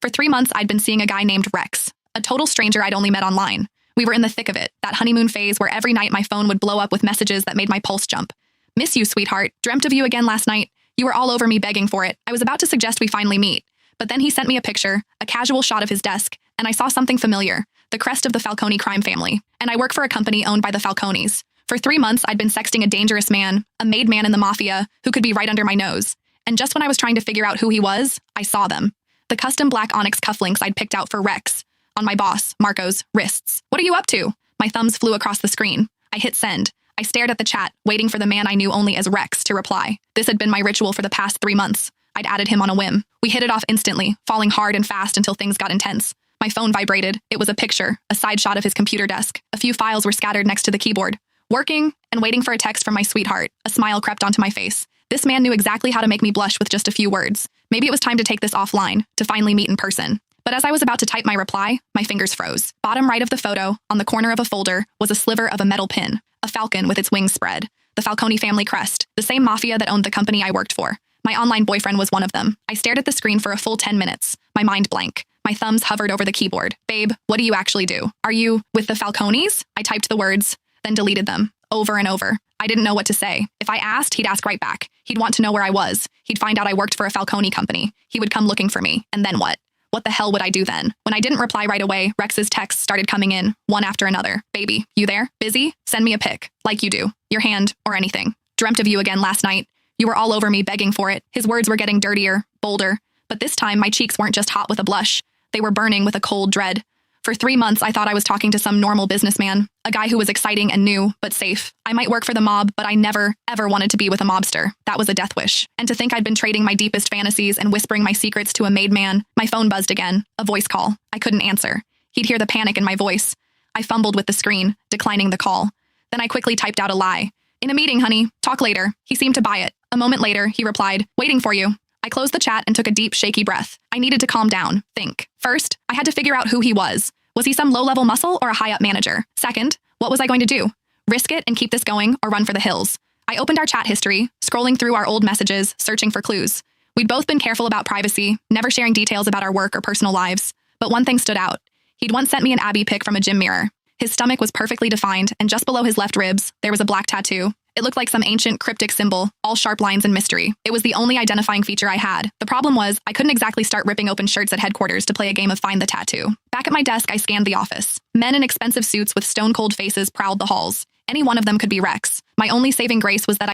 For 3 months, I'd been seeing a guy named Rex, a total stranger I'd only met online. We were in the thick of it, that honeymoon phase where every night my phone would blow up with messages that made my pulse jump. Miss you, sweetheart. Dreamt of you again last night. You were all over me begging for it. I was about to suggest we finally meet. But then he sent me a picture, a casual shot of his desk, and I saw something familiar, the crest of the Falcone crime family. And I work for a company owned by the Falcones. For 3 months, I'd been sexting a dangerous man, a made man in the mafia, who could be right under my nose. And just when I was trying to figure out who he was, I saw them. The custom black onyx cufflinks I'd picked out for Rex, on my boss, Marco's, wrists. What are you up to? My thumbs flew across the screen. I hit send. I stared at the chat, waiting for the man I knew only as Rex to reply. This had been my ritual for the past 3 months. I'd added him on a whim. We hit it off instantly, falling hard and fast until things got intense. My phone vibrated. It was a picture, a side shot of his computer desk. A few files were scattered next to the keyboard. Working and waiting for a text from my sweetheart. A smile crept onto my face. This man knew exactly how to make me blush with just a few words. Maybe it was time to take this offline, to finally meet in person. But as I was about to type my reply, my fingers froze. Bottom right of the photo, on the corner of a folder, was a sliver of a metal pin, a falcon with its wings spread, the Falcone family crest, the same mafia that owned the company I worked for. My online boyfriend was one of them. I stared at the screen for a full 10 minutes, my mind blank. My thumbs hovered over the keyboard. Babe, what do you actually do? Are you with the Falcones? I typed the words, then deleted them, over and over. I didn't know what to say. If I asked, he'd ask right back. He'd want to know where I was. He'd find out I worked for a Falcone company. He would come looking for me. And then what? What the hell would I do then? When I didn't reply right away, Rex's texts started coming in, one after another. Baby, you there? Busy? Send me a pic. Like you do. Your hand, or anything. Dreamt of you again last night. You were all over me begging for it. His words were getting dirtier, bolder. But this time, my cheeks weren't just hot with a blush. They were burning with a cold dread. For 3 months, I thought I was talking to some normal businessman, a guy who was exciting and new, but safe. I might work for the mob, but I never, ever wanted to be with a mobster. That was a death wish. And to think I'd been trading my deepest fantasies and whispering my secrets to a made man. My phone buzzed again, a voice call. I couldn't answer. He'd hear the panic in my voice. I fumbled with the screen, declining the call. Then I quickly typed out a lie. In a meeting, honey. Talk later. He seemed to buy it. A moment later, he replied, waiting for you. I closed the chat and took a deep, shaky breath. I needed to calm down, think. First, I had to figure out who he was. Was he some low-level muscle or a high-up manager? Second, what was I going to do? Risk it and keep this going or run for the hills? I opened our chat history, scrolling through our old messages, searching for clues. We'd both been careful about privacy, never sharing details about our work or personal lives. But one thing stood out. He'd once sent me an Abby pic from a gym mirror. His stomach was perfectly defined, and just below his left ribs, there was a black tattoo. It looked like some ancient cryptic symbol, all sharp lines and mystery. It was the only identifying feature I had. The problem was, I couldn't exactly start ripping open shirts at headquarters to play a game of Find the Tattoo. Back at my desk, I scanned the office. Men in expensive suits with stone-cold faces prowled the halls. Any one of them could be Rex. My only saving grace was that